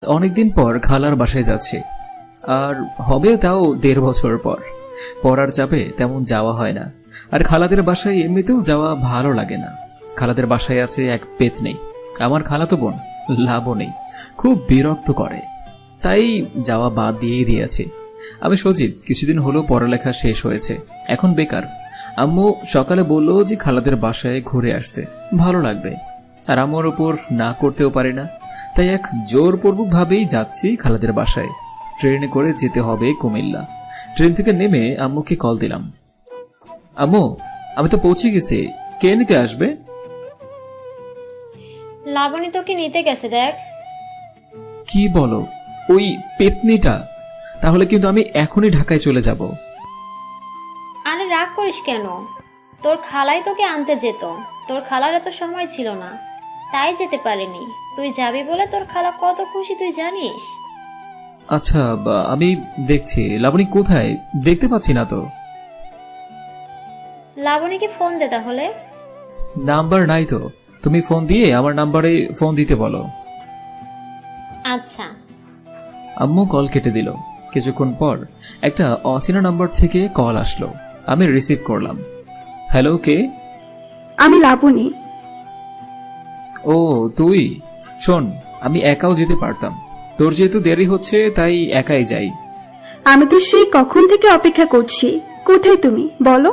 অনেকদিন পর খালার বাসায় যাচ্ছি, আর হবে তাও 1.5 বছর পর। পড়ার চাপে তেমন যাওয়া হয় না, আর খালাদের বাসায় এমনিতেও যাওয়া ভালো লাগে না। খালাদের বাসায় আছে এক পেতনি, আমার খালাতো বোন লাবণী, খুব বিরক্ত করে, তাই যাওয়া বাদ দিয়েই দিয়েছি। আমি সজীব, কিছুদিন হলো পড়ালেখা শেষ হয়েছে, এখন বেকার। আম্মু সকালে বললো যে খালাদের বাসায় ঘুরে আসতে, ভালো লাগবে, আর আমার উপর না করতেও পারি না, তাই এক জোরপূর্বক ভাবেই যাচ্ছি খালাদের বাসায়। ট্রেনে করে যেতে হবে কুমিল্লা। ট্রেন থেকে নেমে আম্মুকে কল দিলাম। আম্মু, আমি তো পৌঁছে গেছি, কে নিতে আসবে? লাবণী তোকে নিতে গেছে, দেখ। কি বলো? ওই পেতনিটা? তাহলে কিন্তু আমি এখনই ঢাকায় চলে যাব। আরে রাগ করিস কেন? তোর খালাই তোকে আনতে যেত, তোর খালার এত সময় ছিল না, তাই যেতে পারেনি। তুই যাবি বলে তোর খালা কত খুশি তুই জানিস? আচ্ছা, আমি দেখছি। লাবণী কোথায়? দেখতে পাচ্ছি না তো। লাবণীকে ফোন দে তাহলে। নাম্বার নাই তো, তুমি ফোন দিয়ে আমার নাম্বারে ফোন দিতে বলো। আচ্ছা। আম্মু কল কেটে দিল। কিছুক্ষণ পর একটা অচেনা নাম্বার থেকে কল আসলো। আমি রিসিভ করলাম। হ্যালো, কে? আমি লাবণী। ও তুই? শোন, আমি একাও যেতে পারতাম, তোর যেহেতু দেরি হচ্ছে তাই একাই যাই। আমি তো সেই কখন থেকে অপেক্ষা করছি। কোথায় তুমি বলো?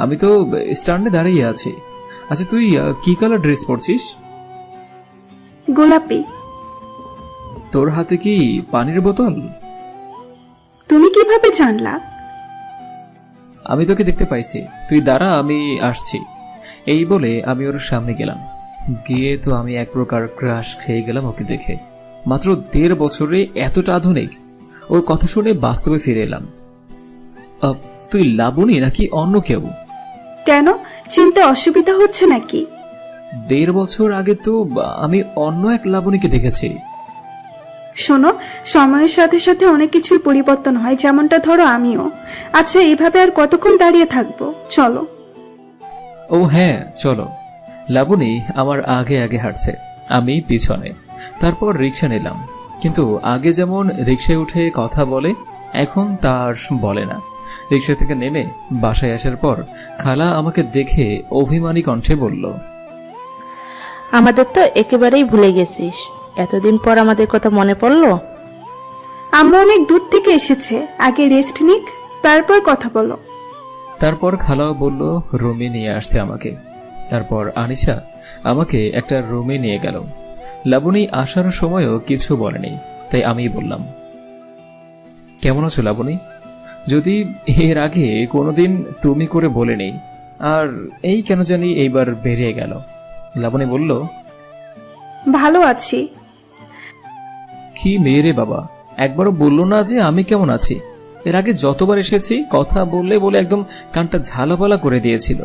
আমি তো স্ট্যান্ডে দাঁড়িয়ে আছি। আচ্ছা, তুই কি কালার ড্রেস পরছিস? গোলাপি। তোর হাতে কি পানির বোতল? তুমি কিভাবে জানলা? আমি তোকে দেখতে পাইছি, তুই দাঁড়া, আমি আসছি। এই বলে আমি ওর সামনে গেলাম। গিয়ে তো আমি এক প্রকার ক্রাশ খেয়ে গেলাম ওকে দেখে। মাত্র 1.5 বছরে এতটা আধুনিক। ওর কথা শুনে বাস্তবে ফিরে এলাম। তুই লাবণী নাকি অন্য কেউ? কেন, চিনতে অসুবিধা হচ্ছে নাকি? 1.5 বছর আগে তো আমি অন্য এক লাবণীকে দেখেছি। শোনো, সময়ের সাথে সাথে অনেক কিছুর পরিবর্তন হয়, যেমনটা ধরো আমিও। আচ্ছা, এইভাবে আর কতক্ষণ দাঁড়িয়ে থাকবো? চলো। ও হ্যাঁ, চলো। লাবণী আমার আগে আগে হাঁটছে, আমি পিছনে। তারপর রিক্সা নিলাম, কিন্তু আগে যেমন রিক্সায় উঠে কথা বলে, এখন তার বলে না। রিক্সা থেকে নেমে বাসায় আসার পর খালা আমাকে দেখে অভিমানী কণ্ঠে বলল, আমাদের তো একেবারেই ভুলে গেছিস, এতদিন পর আমাদের কথা মনে পড়লো। আম্মু অনেক দূর থেকে এসেছে, আগে রেস্ট নিক, তারপর কথা বলো। তারপর খালাও বলল রুমে নিয়ে আসতে আমাকে। তারপর আনিশা আমাকে একটা রুমে নিয়ে গেল। লাবণী আসার সময়ও কিছু বলেনি, তাই আমি বললাম, কেমন আছো লাবণী? যদি এর আগে কোনোদিন তুমি করে বলেনি, আর এই কেন জানি এইবার বেরিয়ে গেল। লাবণী বলল, ভালো আছি। কি মেয়ে রে বাবা, একবারও বললো না যে আমি কেমন আছি? এর আগে যতবার এসেছি কথা বললে বলে একদম কানটা ঝালাপালা করে দিয়েছিল,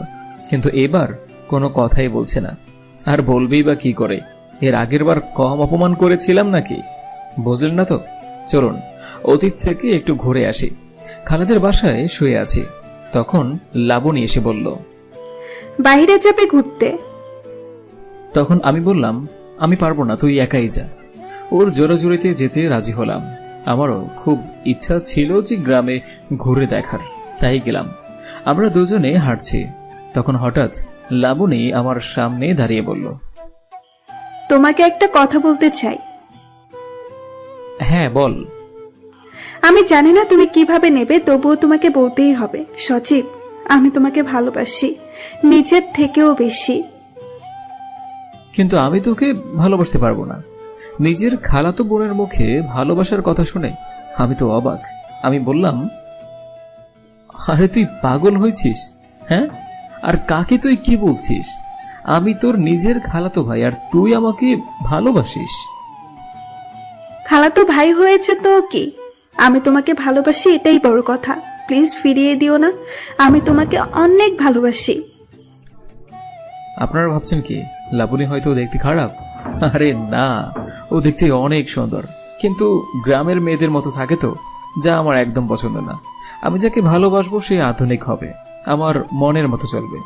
কিন্তু এবার কোনো কথাই বলছে না। আর বলবেই বা কি করে? এর আগের বার কম অপমান করেছিলাম নাকি? বুঝলেন না তো? চলুন অতীত থেকে একটু ঘুরে আসি। খালাদের বাসায় শুয়ে আছি, তখন লাবণী এসে বলল, বাইরে যাবে ঘুরতে? তখন আমি বললাম, আমি পারবো না, তুই একাই যা। ওর জোরাজুরিতে যেতে রাজি হলাম। আমারও খুব ইচ্ছা ছিল যে গ্রামে ঘুরে দেখার, তাই গেলাম। আমরা দুজনে হাঁটছি, তখন হঠাৎ লাবণী আমার সামনে দাঁড়িয়ে বলল, তোমাকে একটা কথা বলতে চাই। হ্যাঁ বল। আমি জানি না তুমি কিভাবে নেবে, তবুও তোমাকে বলতেই হবে। সজীব, আমি তোমাকে ভালোবাসি, নিজের থেকেও বেশি। কিন্তু আমি তোকে ভালোবাসতে পারবো না। নিজের খালাতো বোনের মুখে ভালোবাসার কথা শুনে আমি তো অবাক। আমি বললাম, আরে তুই পাগল হয়েছিস? হ্যাঁ, আর কাকে তুই কি বলছিস? আমি তোর নিজের খালাতো ভাই, আর তুই আমাকে ভালোবাসিস? খালাতো ভাই হয়েছে তো কি, আমি তোমাকে ভালোবাসি, এটাই বড় কথা। প্লিজ ফিরিয়ে দিও না, আমি তোমাকে অনেক ভালোবাসি। আপনারা ভাবছেন কি লাবণী হয়তো দেখতে খারাপ? আরে না, ও দেখতে অনেক সুন্দর, কিন্তু গ্রামের মেয়েদের মতো থাকে তো, যা আমার একদম পছন্দ না। আমি যাকে ভালোবাসবো সে আধুনিক হবে, আমার মনের মতো চলবে।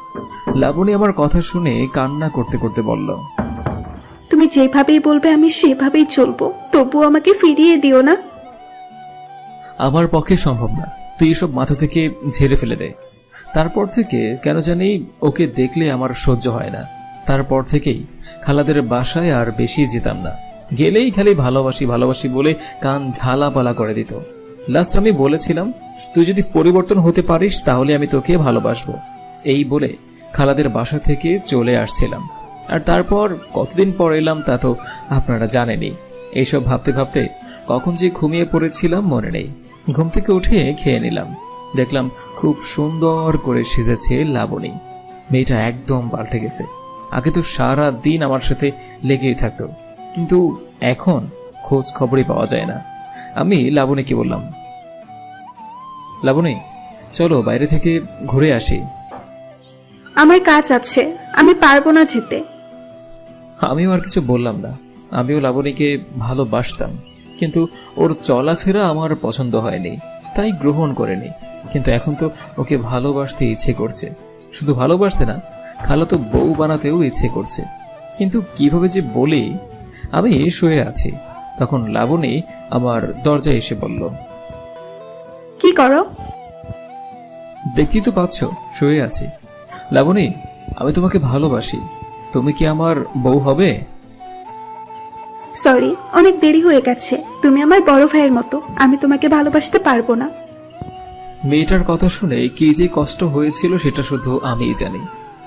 লাবণী আমার কথা শুনে কান্না করতে করতে বলল, তুমি যেভাবেই বলবে আমি সেভাবেই চলবো। তবু আমাকে ফিরিয়ে দিও না। আমার পক্ষে সম্ভব না, তুই এসব মাথা থেকে ঝেড়ে ফেলে দে। তারপর থেকে কেন জানি ওকে দেখলে আমার সহ্য হয় না। তারপর থেকেই খালাদের বাসায় আর বেশি যেতাম না। গেলেই খালি ভালোবাসি ভালোবাসি বলে কান ঝালাপালা করে দিত। লাস্ট আমি বলেছিলাম, তুই যদি পরিবর্তন হতে পারিস তাহলে আমি তোকে ভালোবাসবো, এই বলে খালাদের বাসা থেকে চলে আসছিলাম। আর তারপর কতদিন পর এলাম তা তো আপনারা জানেনই। এইসব ভাবতে ভাবতে কখন যে ঘুমিয়ে পড়েছিলাম মনে নেই। ঘুম থেকে উঠে খেয়ে নিলাম। দেখলাম খুব সুন্দর করে সেজেছে লাবণী। মেয়েটা একদম পাল্টে গেছে। আগে তো সারা দিন আমার সাথে লেগেই থাকতো, কিন্তু এখন খোঁজ খবরই পাওয়া যায় না। আমি লাবণীকে বললাম, লাবণী চলো বাইরে থেকে ঘুরে আসি। আমার কাজ আছে, আমি পারবো না যেতে। আমিও আর কিছু বললাম না। আমিও লাবণীকে ভালোবাসতাম, কিন্তু ওর চলাফেরা আমার পছন্দ হয়নি, তাই গ্রহণ করেনি। কিন্তু এখন তো ওকে ভালোবাসতে ইচ্ছে করছে। শুধু ভালোবাসতে না, খালাতো বউ বানাতেও ইচ্ছে করছে। কিন্তু কিভাবে যে বলি। আমি শুয়ে আছি, তখন লাবণী আমার দরজায় এসে বলল, কি করো? দেখতেই তো পাচ্ছ শুয়ে আছি। লাবণী, আমি তোমাকে ভালোবাসি, তুমি কি আমার বউ হবে? সরি, অনেক দেরি হয়ে গেছে। তুমি আমার বড় ভাইয়ের মতো, আমি তোমাকে ভালোবাসতে পারবো না। মেয়েটার কথা শুনে কি যে কষ্ট হয়েছিল সেটা শুধু আমিই জানি।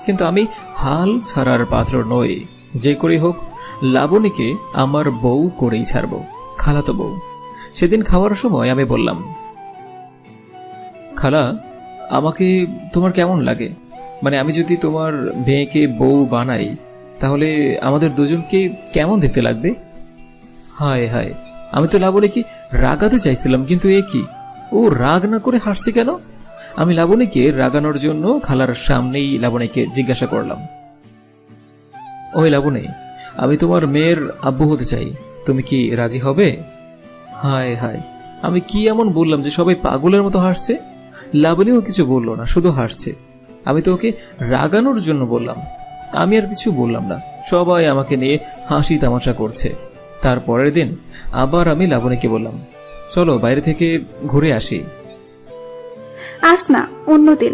কিন্তু আমি হাল ছাড়ার পাত্র নই। যে করে হোক লাবণীকে আমার বউ করেই ছাড়ব, খালাতো বউ। সেদিন খাওয়ার সময় আমি বললাম, খালা, আমাকে তোমার কেমন লাগে? মানে আমি যদি তোমার মেয়েকে বউ বানাই তাহলে আমাদের দুজনকে কেমন দেখতে লাগবে? হায় হায়, আমি তো লাবণীকে রাগাতে চাইছিলাম, কিন্তু এ কি, ও রাগ না করে হাসছে কেন? আমি লাবণীকে রাগানোর জন্য খালার সামনেই লাবণীকে জিজ্ঞাসা করলাম, ওই লাবণী, আমি তোমার মেয়ের আব্বু হতে চাই, তুমি কি রাজি হবে? হায় হায়, আমি কি এমন বললাম যে সবাই পাগলের মতো হাসছে? লাবণীও কিছু বলল না, শুধু হাসছে। আমি তো ওকে রাগানোর জন্য বললাম, আমি আর কিছু বললাম না। সবাই আমাকে নিয়ে হাসি তামাশা করছে। তারপরের দিন আবার আমি লাবণীকে বললাম, চলো বাইরে থেকে ঘুরে আসি। আজ না, অন্যদিন।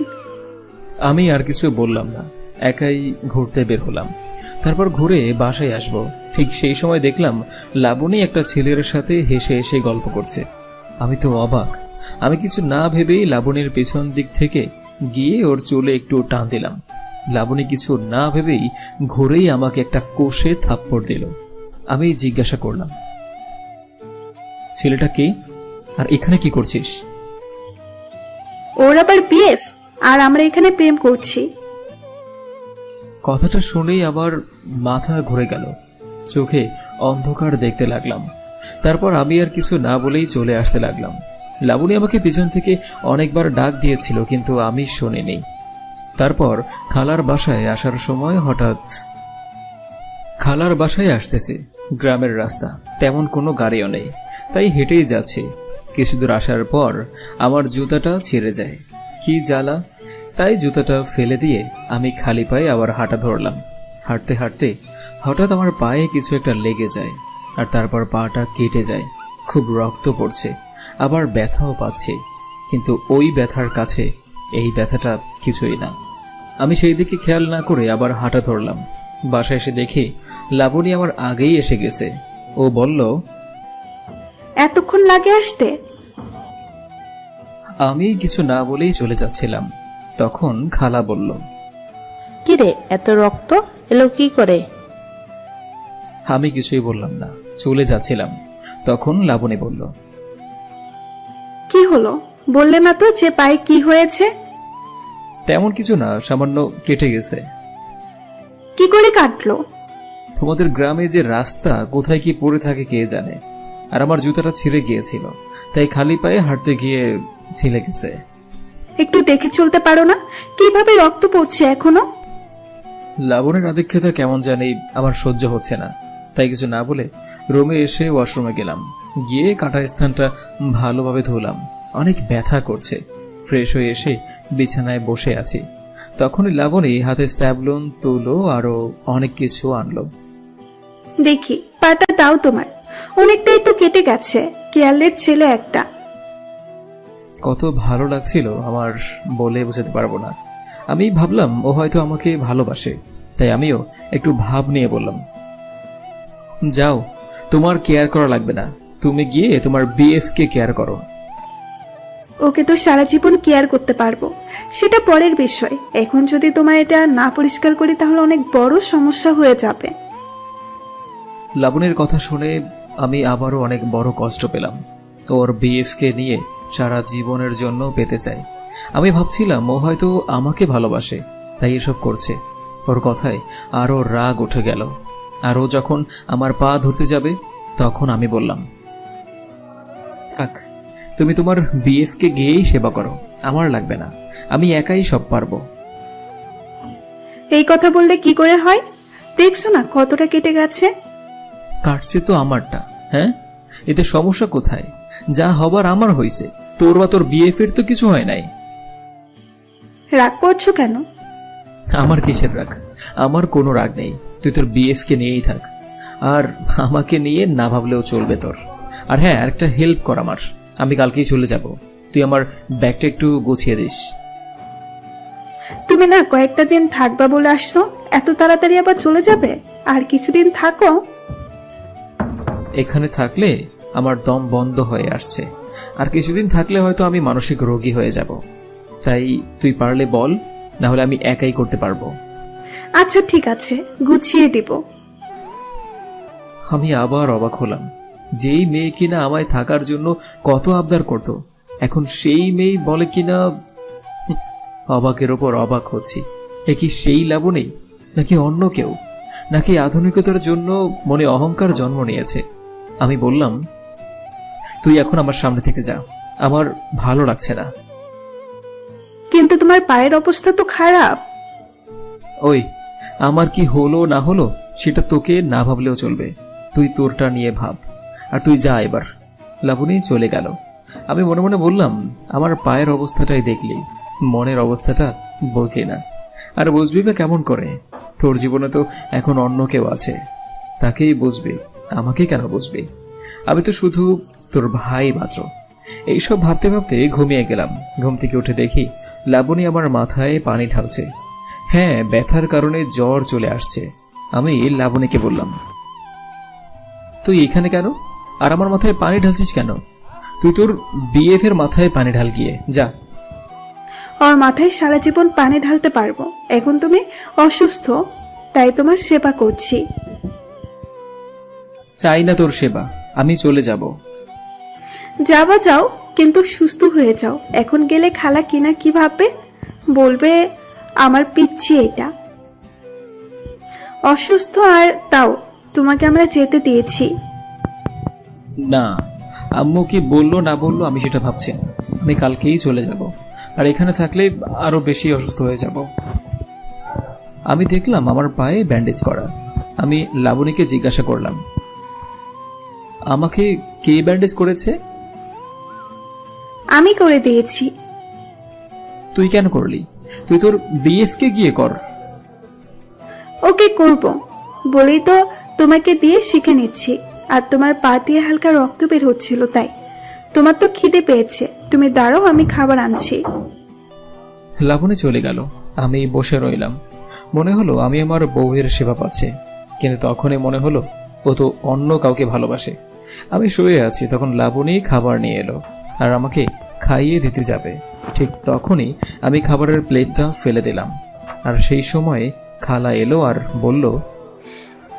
আমি আর কিছু বললাম না, একাই ঘুরতে বের হলাম। তারপর ঘুরে বাসায় আসব। ঠিক সেই সময় দেখলাম লাবণী একটা ছেলের সাথে হেসে হেসে গল্প করছে। আমি তো অবাক। আমি কিছু না ভেবেই লাবণীর পেছন দিক থেকে গিয়ে ওর চুলে একটু টান দিলাম। লাবণী কিছু না ভেবেই ঘুরেই আমাকে একটা কষে থাপ্পড় দিল। আমি জিজ্ঞাসা করলাম, ছেলেটা কে, আর এখানে কি করছিস? ওর আবার বিএফ, আর আমরা এখানে প্রেম করছি। কথাটা শুনেই আবার মাথা ঘুরে গেল, চোখে অন্ধকার দেখতে লাগলাম। তারপর আমি আর কিছু না বলেই চলে আসতে লাগলাম। লাবণী আমাকে পিছন থেকে অনেকবার ডাক দিয়েছিল, কিন্তু আমি শুনিনি। তারপর খালার বাসায় আসার সময় হঠাৎ খালার বাসায় আসতেছে। গ্রামের রাস্তা, তেমন কোনো গাড়িও নেই, তাই হেঁটেই যাচ্ছে। কিছু দূর আসার পর আমার জুতাটা ছিঁড়ে যায়। কি জ্বালা! তাই জুতাটা ফেলে দিয়ে আমি খালি পায়ে আবার হাঁটা ধরলাম। হাঁটতে হাঁটতে হঠাৎ আমার পায়ে কিছু একটা লেগে যায়, আর তারপর পাটা কেটে যায়। খুব রক্ত পড়ছে, আবার ব্যথাও পাচ্ছি, কিন্তু ওই ব্যথার কাছে এই ব্যথাটা কিছুই না। আমি সেই দিকে খেয়াল না করে আবার হাঁটা ধরলাম। বাসায় এসে দেখি লাবণী আমার আগেই এসে গেছে। ও বলল, এতক্ষণ লাগে আসতে? আমি কিছু না বলেই চলে যাচ্ছিলাম। তখন খালা বলল, কি রে, এত রক্ত এলো কি করে? আমি কিছুই বললাম না, চলে যাচ্ছিলাম। তখন লাবণী বলল, কি হলো বললে না তো যে পায়ে কি হয়েছে? তেমন কিছু না, সামান্য কেটে গেছে। কি করে কাটলো? তোমাদের গ্রামে যে রাস্তা, কোথায় কি পড়ে থাকে কে জানে। আর আমার জুতাটা ছিঁড়ে গিয়েছিল, তাই খালি পায়ে হাঁটতে গিয়ে ছিলে গেছে। একটু দেখে চলতে পারো না? কিভাবে রক্ত পড়ছে এখনো? লাবণের আধিক্যতা কেমন জানি আমার সহ্য হচ্ছে না, তাই কিছু না বলে রুমে এসে ওয়াশরুমে গেলাম। গিয়ে কাটা স্থানটা ভালোভাবে ধুলাম। অনেক ব্যথা করছে। ফ্রেশ হয়ে এসে বিছানায় বসে আছি। তখনই লাবণী হাতে স্যাবলন, তুলো আরো অনেক কিছু আনলো। দেখি পাটা দাও তোমার। অনেকটাই তো কেটে গেছে, কেয়ারলেস ছেলে একটা। কত ভালো লাগছিল আমার, বলে বোঝাতে পারবো না। আমি ভাবলাম ও হয়তো আমাকে ভালোবাসে, তাই আমিও একটু ভাব নিয়ে বললাম, যাও, তোমার কেয়ার করা লাগবে না, তুমি গিয়ে তোমার বিএফ কে কেয়ার করো। ওকে তো সারা জীবন কেয়ার করতে পারবো, সেটা পরের বিষয়। এখন যদি তোমার এটা না পরিষ্কার করি তাহলে অনেক বড় সমস্যা হয়ে যাবে। লাবণীর কথা শুনে আমি আবারও অনেক বড় কষ্ট পেলাম। ওর বিএফ কে নিয়ে সারা জীবনের জন্য পেতে চাই। আমি ভাবছিলাম ও হয়তো আমাকে ভালোবাসে, তাই এসব করছে। ওর কথায় আরও রাগ উঠে গেল। আর ও যখন আমার পা ধরতে যাবে তখন আমি বললাম, থাক, তুমি তোমার বিএফ কে গিয়েই সেবা করো, আমার লাগবে না, আমি একাই সব পারবো। এই কথা বললে কি করে হয়? দেখছো না কতটা কেটে গেছে। কাটছে তো আমারটা, হ্যাঁ? এতে সমস্যা কোথায়? যা হবার আমার হইছে, তোর বা তোর বিএফ এর তো কিছু হয় নাই। রাগ করছো কেন? আমার কিসের রাগ? আমার কোনো রাগ নেই, তুই তোর বিএফ কে নিয়েই থাক, আর আমাকে নিয়ে না ভাবলেও চলবে তোর। আর হ্যাঁ, আরেকটা হেল্প কর আমার, আমি কালকেই চলে যাব, তুই আমার ব্যাগটা একটু গুছিয়ে দিস। তুমি না কয়েকটা দিন থাকবা বলে আসছো, এত তাড়াতাড়ি আবার চলে যাবে? আর কিছুদিন থাকো। এখানে থাকলে আমার দম বন্ধ হয়ে আসছে, আর কিছুদিন থাকলে হয়তো আমি মানসিক রোগী হয়ে যাব। তাই তুই পারলে বল, না হলে আমি একাই করতে পারবো। আচ্ছা ঠিক আছে, গুছিয়ে দিব। আমি আবার অবাক হলাম। যেই মেয়ে কিনা আমায় থাকার জন্য কত আবদার করত, এখন সেই মেয়ে বলে কিনা। অবাকের ওপর অবাক হচ্ছি। এ কি সেই লাবণী, নাকি অন্য কেউ, নাকি আধুনিকতার জন্য মনে অহংকার জন্ম নিয়েছে? আমি বললাম, তুই এখন আমার সামনে থেকে যা, আমার ভালো লাগছে না। কিন্তু তোমার পায়ের অবস্থা তো খারাপ। ওই, আমার কি হলো না হলো সেটা তোকে না ভাবলেও চলবে, তুই তোরটা নিয়ে ভাব। আর তুই যা এবার। লাবণী চলে গেল। আমি মনে মনে বললাম, আমার পায়ের অবস্থাটাই দেখলি, মনের অবস্থাটা বুঝলি না। আর বুঝবি বা কেমন করে? তোর জীবনে তো এখন অন্য কেউ আছে, তাকেই বুঝবি, আমাকে কেন বুঝবি? আমি তো শুধু তোর ভাই মাত্র। এইসব ভাবতে ভাবতে ঘুমিয়ে গেলাম। ঘুম থেকে উঠে দেখি লাবণী আমার মাথায় পানি ঢালছে। হ্যাঁ, ব্যথার কারণে জ্বর চলে আসছে। আমি লাবণীকে বললাম, তুই এখানে কেন, আর আমার মাথায় পানি ঢালছিস কেন? তুই তোর বিএফ এর মাথায় পানি ঢাল গিয়ে, যা। ওর মাথায় সারা জীবন পানি ঢালতে পারবো। এখন তুমি অসুস্থ, তাই তোমার সেবা করছি। চাই না তোর সেবা, আমি চলে যাব। যাবা যাও, কিন্তু সুস্থ হয়ে যাও। এখন গেলে খালা কিনা কি ভাববে? বলবে আমার পিচ্ছি এটা অসুস্থ, আর তাও তোমাকে আমরা যেতে দিয়েছি। না, আম্মু কি বললো না বললো আমি সেটা ভাবছি না। আমি কালকেই চলে যাব, আর এখানে থাকলে আরো বেশি অসুস্থ হয়ে যাব। আমি দেখলাম আমার পায়ে ব্যান্ডেজ করা। আমি লাবণীকে জিজ্ঞাসা করলাম, আমাকে কে ব্যান্ডেজ করেছে? আমি করে দিয়েছি। তুই কেন করলি? তুই তোর বিএফ কে গিয়ে কর। ওকে করব বলেই তো তোমাকে দিয়ে শিখে নিচ্ছি। আর তোমার পা দিয়ে হালকা রক্ত বের হচ্ছিল, তাই। তোমার তো খিদে পেয়েছে, তুমি দাঁড়াও, আমি খাবার আনছি। লাবণী চলে গেল। আমি বসে রইলাম। মনে হলো আমি আমার বউয়ের সেবা পাচ্ছি, কিন্তু তখনই মনে হলো ও তো অন্য কাউকে ভালোবাসে। আমি শুয়ে আছি, তখন লাবণী খাবার নিয়ে এলো আর আমাকে খাইয়ে দিতে যাবে। ঠিক তখনই আমি খাবারের প্লেটটা ফেলে দিলাম। আর সেই সময় খালা এলো আর বলল,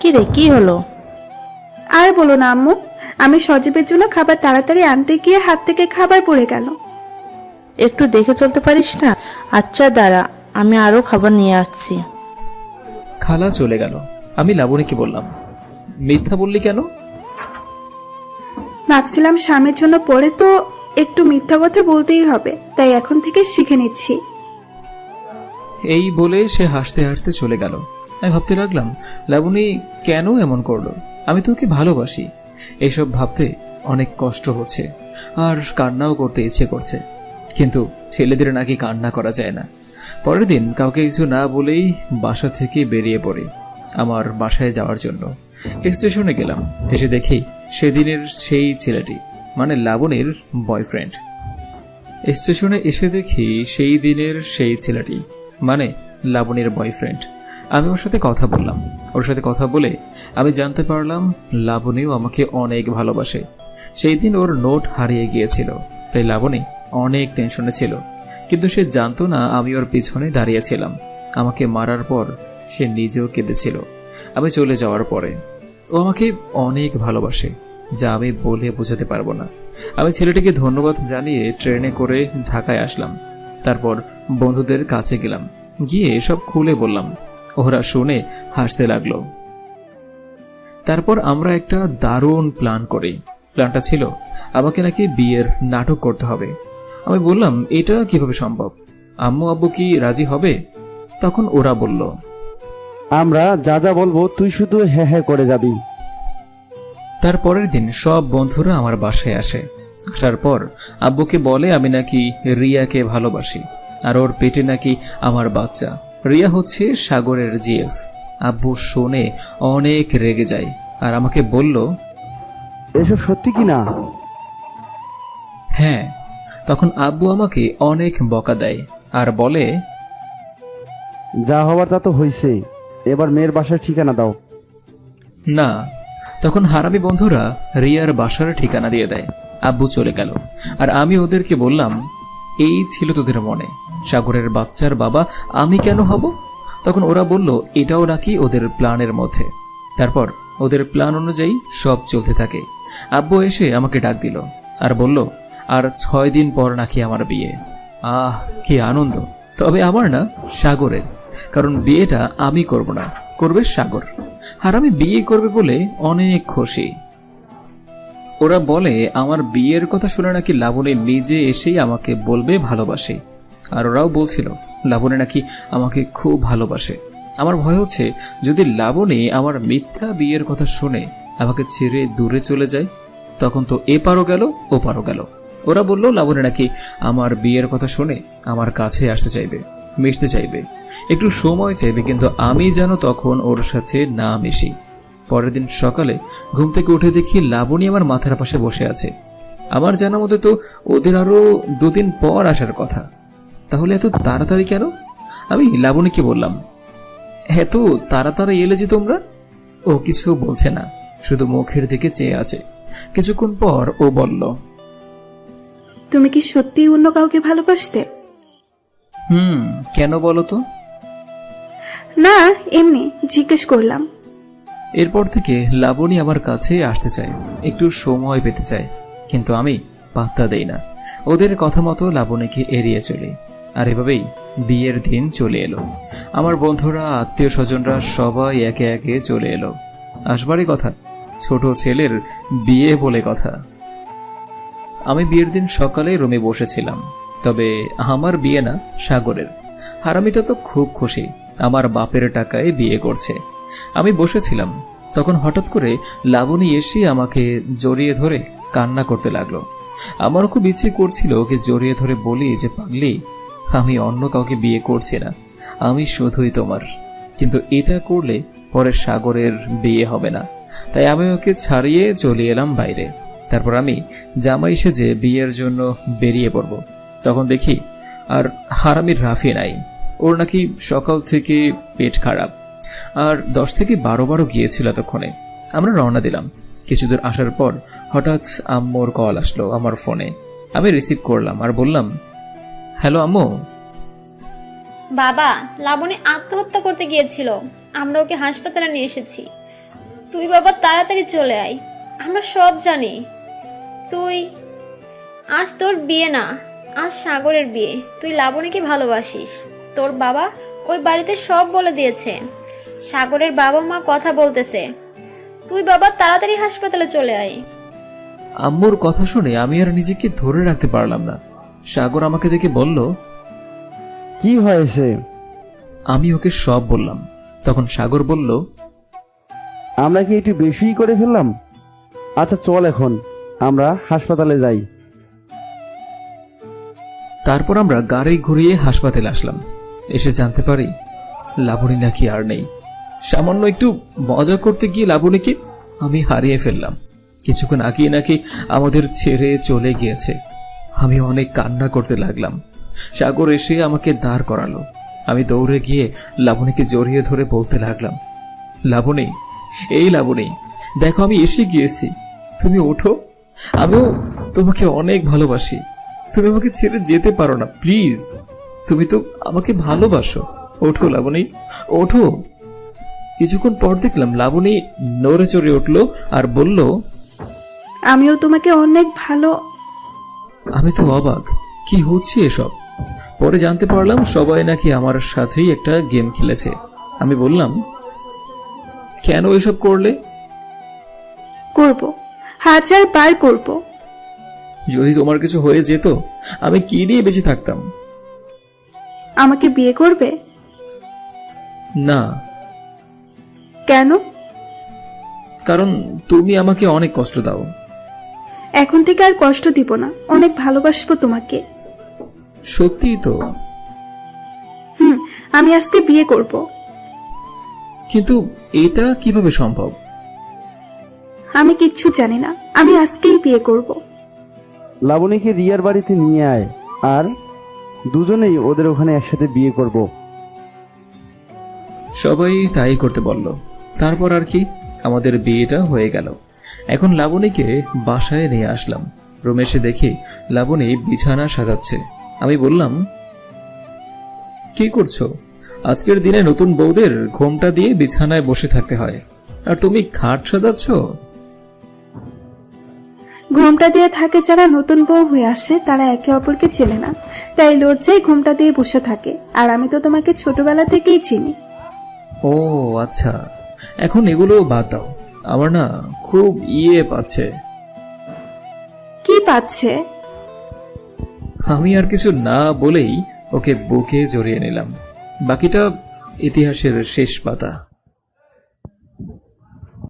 কি রে, কি হলো? আর বলো না আম্মু, আমি সজীবের জন্য খাবার তাড়াতাড়ি আনতে গিয়ে হাত থেকে খাবার পড়ে গেল। একটু দেখে চলতে পারিস না? আচ্ছা দাঁড়া, আমি আরো খাবার নিয়ে আসছি। খালা চলে গেল। আমি লাবণীকে বললাম, মিথ্যা বললি কেন? ভাবছিলাম স্বামীর জন্য পরে তো একটু মিথ্যা কথা বলতেই হবে, তাই এখন থেকে শিখে নিচ্ছি। এই বলে সে হাসতে হাসতে চলে গেল। আমি ভাবতে লাগলাম, লাবণী কেন এমন করলো? আমি তো ওকে ভালোবাসি। এইসব ভাবতে অনেক কষ্ট হচ্ছে, আর কান্নাও করতে ইচ্ছে করছে। কিন্তু ছেলেদের নাকি কান্না করা যায় না। পরের দিন কাউকে কিছু না বলেই বাসা থেকে বেরিয়ে পড়ি আমার বাসায় যাওয়ার জন্য। স্টেশনে গেলাম। এসে দেখি সেদিনের সেই ছেলেটি, মানে লাবণীর বয়ফ্রেন্ড। স্টেশনে এসে দেখি সেই দিনের সেই ছেলেটি, মানে লাবণীর বয়ফ্রেন্ড। আমি ওর সাথে কথা বললাম। ওর সাথে কথা বলে আমি জানতে পারলাম লাবণীও আমাকে অনেক ভালোবাসে। সেই দিন ওর নোট হারিয়ে গিয়েছিল, তাই লাবণী অনেক টেনশনে ছিল, কিন্তু সে জানতো না আমি ওর পিছনে দাঁড়িয়েছিলাম। আমাকে মারার পর সে নিজেও কেঁদেছিল আমি চলে যাওয়ার পরে। ও আমাকে অনেক ভালোবাসে, যা আমি বলে বোঝাতে পারবো না। আমি ছেলেটিকে ধন্যবাদ জানিয়ে ট্রেনে করে ঢাকায় আসলাম। তারপর বন্ধুদের কাছে গেলাম, গিয়ে সব খুলে বললাম। ওরা শুনে হাসতে লাগলো। তারপর আমরা একটা দারুণ প্ল্যান করি। প্ল্যানটা ছিল আমাকে নাকি বিয়ের নাটক করতে হবে। আমি বললাম, এটা কিভাবে সম্ভব? আম্মু আব্বু কি রাজি হবে? তখন ওরা বলল, আমরা যা যা বলবো তুই শুধু হ্যাঁ হ্যাঁ করে যাবি। তার পরের দিন সব বন্ধুরা আমার বাসায় আসে। আসার পর আব্বুকে বলে আমি নাকি রিয়াকে ভালোবাসি, আর ওর পেটে নাকি আমার বাচ্চা। রিয়া হচ্ছে সাগরের জিএফ। আব্বু শুনে অনেক রেগে যায় আর আমাকে বলল, এসব সত্যি কি না? হ্যাঁ। তখন আব্বু আমাকে অনেক বকা দেয় আর বলে, যা হবার তা তো হইছে, এবার মেয়ের বাসার ঠিকানা দাও। না। তখন হারামি বন্ধুরা রিয়ার বাসার ঠিকানা দিয়ে দেয়। আব্বু চলে গেল আর আমি ওদেরকে বললাম, এই ছিল তোদের মনে, সাগরের বাচ্চার বাবা আমি কেন হব? তখন ওরা বলল এটাও নাকি ওদের প্ল্যানের মধ্যে। তারপর ওদের প্ল্যান অনুযায়ী সব চলতে থাকে। আব্বু এসে আমাকে ডাক দিল আর বলল, আর 6 দিন পর নাকি আমার বিয়ে। আহ, কি আনন্দ! তবে আমার না, সাগরের। কারণ বিয়েটা আমি করব না, করবে সাগর। আর আমি বিয়ে করবে বলে অনেক খুশি। ওরা বলে আমার বিয়ের কথা শুনে নাকি লাবণী নিজে এসেই আমাকে বলবে ভালোবাসে। আর ওরাও বলছিল লাবণী নাকি আমাকে খুব ভালোবাসে। আমার ভয় হচ্ছে যদি লাবণী আমার মিথ্যা বিয়ের কথা শুনে আমাকে ছেড়ে দূরে চলে যায়, তখন তো এপারও গেল ওপারও গেল। ওরা বলল লাবণী নাকি আমার বিয়ের কথা শুনে আমার কাছে আসতে চাইবে, মিশতে চাইবে, একটু সময় চাইবে, কিন্তু আমি যেন তখন ওর সাথে না মিশি। পরের দিন সকালে ঘুম থেকে উঠে দেখি লাবণী আমার মাথার পাশে বসে আছে। আমার জানা মতে তো ওদের আরো 2 দিন পর আসার কথা, তাহলে এত তাড়াতাড়ি কেন? আমি লাবণীকে বললাম, এত তাড়াতাড়ি এলে যে তোমরা? ও কিছু বলছে না, শুধু মুখের দিকে চেয়ে আছে। কিছুক্ষণ পর ও বলল, তুমি কি সত্যিই অন্য কাউকে ভালোবাসতে? কেন বলো তো? না, এমনি জিজ্ঞেস করলাম। এরপর থেকে লাবণী আমার কাছে আসতে চায়, একটু সময় পেতে চায়, কিন্তু আমি পাত্তা দেই না। ওদের কথা মতো লাবণীকে এড়িয়ে চলি। আর এভাবেই বিয়ের দিন চলে এলো। আমার বন্ধুরা, আত্মীয় স্বজনরা সবাই একে একে চলে এলো। আসবারই কথা, ছোট ছেলের বিয়ে বলে কথা। আমি বিয়ের দিন সকালে রুমে বসেছিলাম, তবে আমার বিয়ে না, সাগরের। হারামিটা তো খুব খুশি, আমার বাপের টাকায় বিয়ে করছে। আমি বসেছিলাম, তখন হঠাৎ করে লাবণী এসে আমাকে জড়িয়ে ধরে কান্না করতে লাগলো। আমারও খুব ইচ্ছে করছিল ওকে জড়িয়ে ধরে বলি যে পাগলি, আমি অন্য কাউকে বিয়ে করছি না, আমি শুধুই তোমার। কিন্তু এটা করলে পরে সাগরের বিয়ে হবে না, তাই আমি ওকে ছাড়িয়ে চলে এলাম বাইরে। তারপর আমি জামাই সেজে বিয়ের জন্য বেরিয়ে পড়ব। তখন দেখি আর হারামির রাফি নাই। ওর নাকি সকাল থেকে পেট খারাপ, আর 10 থেকে 12 গিয়েছিল এতক্ষণে। আমরা রওনা দিলাম। কিছুদূর আসার পর হঠাৎ আম্মুর কল আসলো আমার ফোনে। আমি রিসিভ করলাম আর বললাম, হ্যালো আম্মু। বাবা, লাবণী আত্মহত্যা করতে গিয়েছিল, আমরা ওকে হাসপাতালে নিয়ে এসেছি। তুই বাবা তাড়াতাড়ি চলে আয়, আমরা সব জানি। তুই আজ তোর বিয়ে না, আজ সাগরের বিয়ে। তুই লাবণীকে ভালোবাসিস। তোর বাবা ওই বাড়িতে সব বলে দিয়েছে। সাগরের বাবা মা কথা বলতেছে। তুই বাবা তাড়াতাড়ি হাসপাতালে চলে আয়। আম্মুর কথা শুনে আমি আর নিজেকে ধরে রাখতে পারলাম না। সাগর আমাকে দেখে বলল, কি হয়েছে? আমি ওকে সব বললাম। তখন সাগর বলল, আমরা কি একটু বেশি করে ফেললাম? আচ্ছা চল এখন আমরা হাসপাতালে যাই। তারপর আমরা গাড়ি ঘুরিয়ে হাসপাতালে আসলাম। এসে জানতে পারি লাবণী নাকি আর নেই। সামান্য একটু মজা করতে গিয়ে লাবণীকে আমি হারিয়ে ফেললাম। কিছুক্ষণ আগেই নাকি আমাদের ছেড়ে চলে গিয়েছে। আমি অনেক কান্না করতে লাগলাম। সাগর এসে আমাকে দাঁড় করালো। আমি দৌড়ে গিয়ে লাবণীকে জড়িয়ে ধরে বলতে লাগলাম, লাবণী, এই লাবণী, দেখো আমি এসে গিয়েছি, তুমি ওঠো। আমিও তোমাকে অনেক ভালোবাসি, তুমি আমাকে ছেড়ে যেতে পারো না, প্লিজ। তুমি তো আমাকে ভালোবাসো, ওঠো লাবণী, ওঠো। কিছুক্ষণ পর দেখলাম লাবণী নড়ে চড়ে উঠলো আর বলল, আমিও তোমাকে অনেক ভালো। আমি তো অবাক, কি হচ্ছে এসব? পরে জানতে পারলাম সবাই নাকি আমার সাথেই একটা গেম খেলেছে। আমি বললাম, কেন এসব করলে? করব, 1000 বার করব। যদি তোমার কিছু হয়ে যেত, আমি কি দিয়ে বেঁচে থাকতাম? আমাকে বিয়ে করবে? না, কেন? কারণ তুমি আমাকে অনেক কষ্ট দাও। এখন থেকে আর কষ্ট দিব না, অনেক ভালোবাসবো তোমাকে। সত্যিই তো। আমি আজকে বিয়ে করব। কিন্তু এটা কিভাবে সম্ভব? আমি কিচ্ছু জানি না, আমি আজকেই বিয়ে করব। লাবণীকে রিয়ার বাড়িতে নিয়ে আয়, আর দুজনেই ওদের ওখানে একসাথে বিয়ে করব। সবাই তাই করতে বলল। তারপর আর কি, আমাদের বিয়েটা হয়ে গেল। এখন লাবণীকে বাসায় নিয়ে আসলাম। রুমে এসে দেখি লাবণী বিছানা সাজাচ্ছে। আমি বললাম, কি করছো? আজকের দিনে নতুন বউদের ঘোমটা দিয়ে বিছানায় বসে থাকতে হয়, আর তুমি খাট সাজাচ্ছ? ঘোমটা দিয়ে থাকে যারা নতুন বউ হয়ে আসে, তারা একে অপরকে চেনে না, তাই লজ্জায় ঘোমটা দিয়ে বসে থাকে। আর আমি তো তোমাকে ছোটবেলা থেকেই চিনি। ও আচ্ছা, এখন এগুলো বাদ দাও, আমার না খুব পাচ্ছে। কি পাচ্ছে? আমি আর কিছু না বলেই ওকে বুকে জড়িয়ে নিলাম। বাকিটা ইতিহাসের শেষ পাতা।